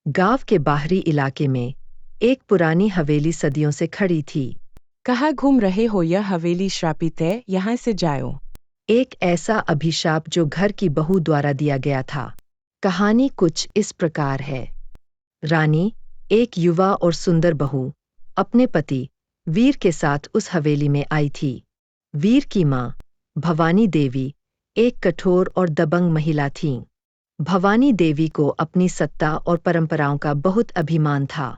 गांव के बाहरी इलाके में एक पुरानी हवेली सदियों से खड़ी थी। कहाँ घूम रहे हो? यह हवेली श्रापित है, यहाँ से जाओ। एक ऐसा अभिशाप जो घर की बहू द्वारा दिया गया था। कहानी कुछ इस प्रकार है। रानी, एक युवा और सुंदर बहू, अपने पति वीर के साथ उस हवेली में आई थी। वीर की माँ भवानी देवी एक कठोर और दबंग महिला थीं। भवानी देवी को अपनी सत्ता और परंपराओं का बहुत अभिमान था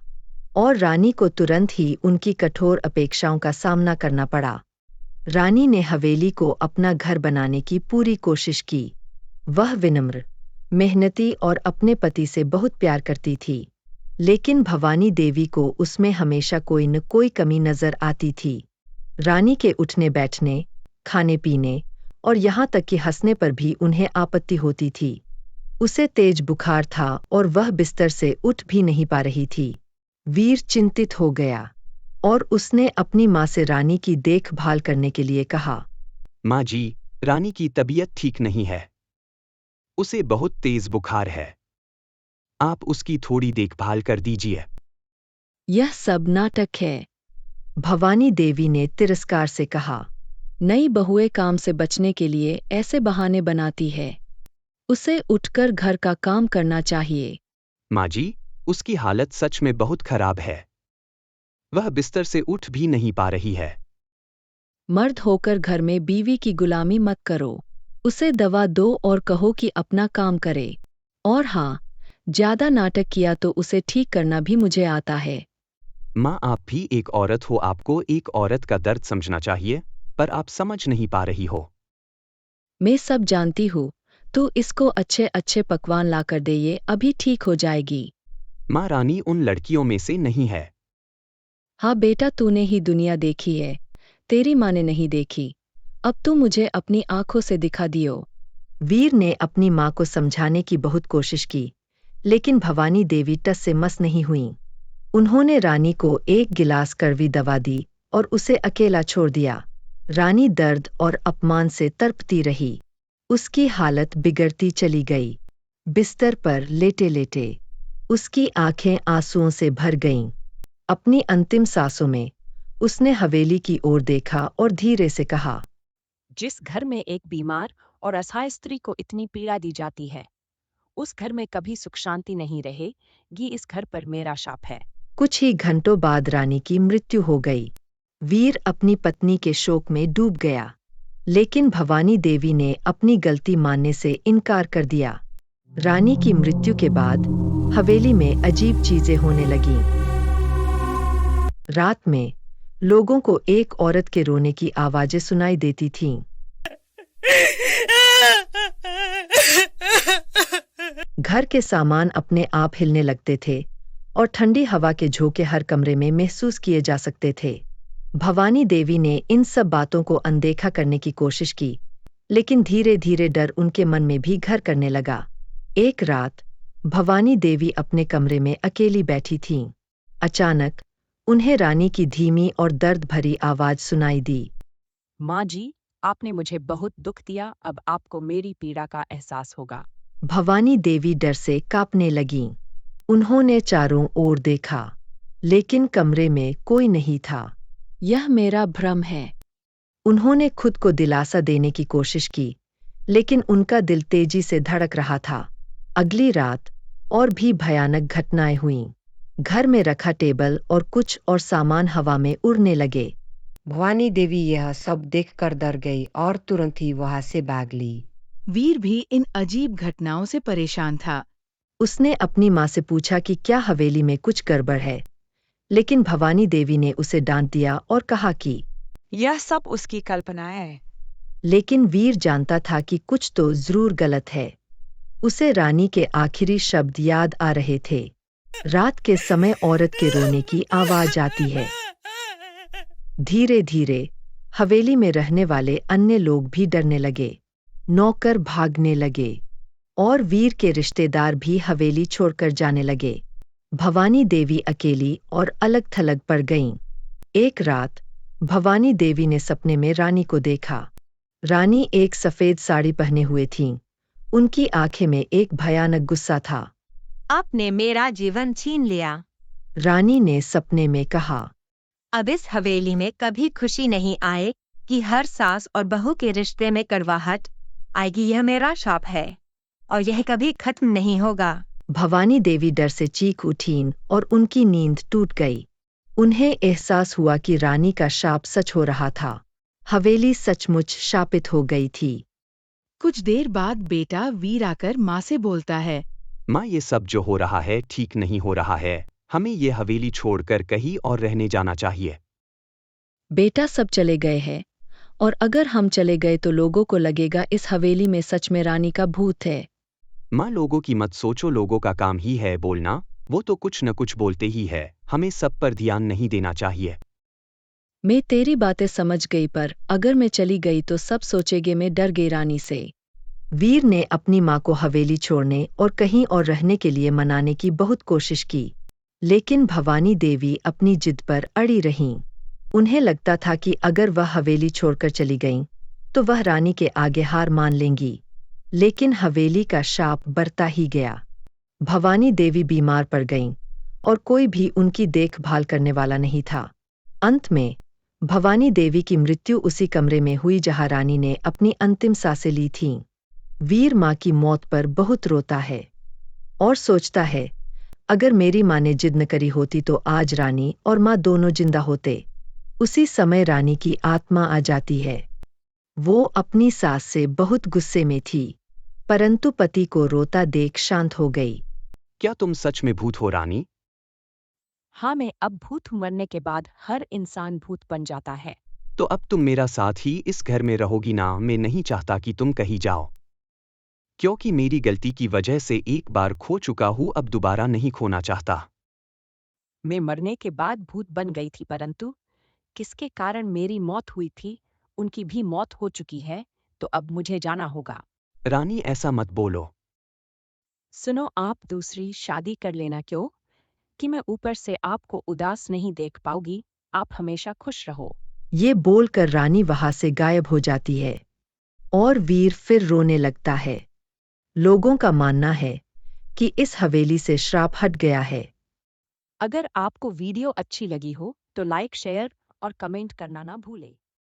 और रानी को तुरंत ही उनकी कठोर अपेक्षाओं का सामना करना पड़ा। रानी ने हवेली को अपना घर बनाने की पूरी कोशिश की। वह विनम्र, मेहनती और अपने पति से बहुत प्यार करती थी, लेकिन भवानी देवी को उसमें हमेशा कोई न कोई कमी नजर आती थी। रानी के उठने बैठने, खाने पीने और यहाँ तक कि हंसने पर भी उन्हें आपत्ति होती थी। उसे तेज बुखार था और वह बिस्तर से उठ भी नहीं पा रही थी। वीर चिंतित हो गया और उसने अपनी माँ से रानी की देखभाल करने के लिए कहा। माँ जी, रानी की तबीयत ठीक नहीं है। उसे बहुत तेज बुखार है। आप उसकी थोड़ी देखभाल कर दीजिए। यह सब नाटक है, भवानी देवी ने तिरस्कार से कहा। नई बहुएं काम से बचने के लिए ऐसे बहाने बनाती है। उसे उठकर घर का काम करना चाहिए। माँ जी, उसकी हालत सच में बहुत खराब है। वह बिस्तर से उठ भी नहीं पा रही है। मर्द होकर घर में बीवी की गुलामी मत करो। उसे दवा दो और कहो कि अपना काम करे। और हाँ, ज्यादा नाटक किया तो उसे ठीक करना भी मुझे आता है। माँ, आप भी एक औरत हो, आपको एक औरत का दर्द समझना चाहिए, पर आप समझ नहीं पा रही हो। मैं सब जानती हूँ, तू इसको अच्छे अच्छे पकवान लाकर दे, ये अभी ठीक हो जाएगी। माँ, रानी उन लड़कियों में से नहीं है। हाँ बेटा, तूने ही दुनिया देखी है, तेरी माँ ने नहीं देखी। अब तू मुझे अपनी आंखों से दिखा दियो। वीर ने अपनी माँ को समझाने की बहुत कोशिश की, लेकिन भवानी देवी टस से मस नहीं हुई। उन्होंने रानी को एक गिलास कड़वी दवा दी और उसे अकेला छोड़ दिया। रानी दर्द और अपमान से तड़पती रही। उसकी हालत बिगड़ती चली गई। बिस्तर पर लेटे लेटे उसकी आंखें आंसुओं से भर गईं। अपनी अंतिम सांसों में उसने हवेली की ओर देखा और धीरे से कहा, जिस घर में एक बीमार और असहाय स्त्री को इतनी पीड़ा दी जाती है, उस घर में कभी सुख शांति नहीं रहेगी। इस घर पर मेरा शाप है। कुछ ही घंटों बाद रानी की मृत्यु हो गई। वीर अपनी पत्नी के शोक में डूब गया, लेकिन भवानी देवी ने अपनी गलती मानने से इनकार कर दिया। रानी की मृत्यु के बाद हवेली में अजीब चीजें होने लगीं। रात में लोगों को एक औरत के रोने की आवाजें सुनाई देती थीं। घर के सामान अपने आप हिलने लगते थे और ठंडी हवा के झोंके हर कमरे में महसूस किए जा सकते थे। भवानी देवी ने इन सब बातों को अनदेखा करने की कोशिश की, लेकिन धीरे धीरे डर उनके मन में भी घर करने लगा। एक रात भवानी देवी अपने कमरे में अकेली बैठी थीं। अचानक उन्हें रानी की धीमी और दर्द भरी आवाज सुनाई दी। माँ जी, आपने मुझे बहुत दुख दिया, अब आपको मेरी पीड़ा का एहसास होगा। भवानी देवी डर से कांपने लगीं। उन्होंने चारों ओर देखा, लेकिन कमरे में कोई नहीं था। यह मेरा भ्रम है, उन्होंने खुद को दिलासा देने की कोशिश की, लेकिन उनका दिल तेजी से धड़क रहा था। अगली रात और भी भयानक घटनाएं हुईं। घर में रखा टेबल और कुछ और सामान हवा में उड़ने लगे। भवानी देवी यह सब देखकर डर गई और तुरंत ही वहां से भाग ली। वीर भी इन अजीब घटनाओं से परेशान था। उसने अपनी माँ से पूछा कि क्या हवेली में कुछ गड़बड़ है, लेकिन भवानी देवी ने उसे डांट दिया और कहा कि यह सब उसकी कल्पना है। लेकिन वीर जानता था कि कुछ तो जरूर गलत है। उसे रानी के आखिरी शब्द याद आ रहे थे। रात के समय औरत के रोने की आवाज आती है। धीरे धीरे हवेली में रहने वाले अन्य लोग भी डरने लगे। नौकर भागने लगे और वीर के रिश्तेदार भी हवेली छोड़कर जाने लगे। भवानी देवी अकेली और अलग थलग पड़ गईं। एक रात भवानी देवी ने सपने में रानी को देखा। रानी एक सफेद साड़ी पहने हुए थीं। उनकी आंखें में एक भयानक गुस्सा था। आपने मेरा जीवन छीन लिया। रानी ने सपने में कहा। अब इस हवेली में कभी खुशी नहीं आए कि हर सास और बहू के रिश्ते में कड़वाहट आएगी। यह मेरा शाप है और यह कभी खत्म नहीं होगा। भवानी देवी डर से चीख उठीं और उनकी नींद टूट गई। उन्हें एहसास हुआ कि रानी का शाप सच हो रहा था। हवेली सचमुच शापित हो गई थी। कुछ देर बाद बेटा वीर आकर माँ से बोलता है। माँ, ये सब जो हो रहा है ठीक नहीं हो रहा है। हमें ये हवेली छोड़कर कहीं और रहने जाना चाहिए। बेटा, सब चले गए हैं और अगर हम चले गए तो लोगों को लगेगा इस हवेली में सच में रानी का भूत है। माँ, लोगों की मत सोचो, लोगों का काम ही है बोलना। वो तो कुछ न कुछ बोलते ही है। हमें सब पर ध्यान नहीं देना चाहिए। मैं तेरी बातें समझ गई, पर अगर मैं चली गई तो सब सोचेंगे मैं डर गई रानी से। वीर ने अपनी माँ को हवेली छोड़ने और कहीं और रहने के लिए मनाने की बहुत कोशिश की, लेकिन भवानी देवी अपनी जिद पर अड़ी रहीं। उन्हें लगता था कि अगर वह हवेली छोड़कर चली गईं, तो वह रानी के आगे हार मान लेंगी। लेकिन हवेली का शाप बढ़ता ही गया। भवानी देवी बीमार पड़ गईं और कोई भी उनकी देखभाल करने वाला नहीं था। अंत में भवानी देवी की मृत्यु उसी कमरे में हुई जहां रानी ने अपनी अंतिम सांसें ली थीं। वीर माँ की मौत पर बहुत रोता है और सोचता है, अगर मेरी माँ ने जिद न करी होती तो आज रानी और माँ दोनों जिंदा होते। उसी समय रानी की आत्मा आ जाती है। वो अपनी सास से बहुत गुस्से में थी, परंतु पति को रोता देख शांत हो गई। क्या तुम सच में भूत हो रानी? हाँ, मैं अब भूत हूँ। मरने के बाद हर इंसान भूत बन जाता है। तो अब तुम मेरा साथ ही इस घर में रहोगी ना? मैं नहीं चाहता कि तुम कहीं जाओ, क्योंकि मेरी गलती की वजह से एक बार खो चुका हूँ, अब दोबारा नहीं खोना चाहता। मैं मरने के बाद भूत बन गई थी, परंतु किसके कारण मेरी मौत हुई थी उनकी भी मौत हो चुकी है, तो अब मुझे जाना होगा। रानी, ऐसा मत बोलो। सुनो, आप दूसरी शादी कर लेना। क्यों कि मैं ऊपर से आपको उदास नहीं देख पाऊंगी। आप हमेशा खुश रहो। ये बोलकर रानी वहां से गायब हो जाती है और वीर फिर रोने लगता है। लोगों का मानना है कि इस हवेली से श्राप हट गया है। अगर आपको वीडियो अच्छी लगी हो तो लाइक, शेयर और कमेंट करना ना भूलें।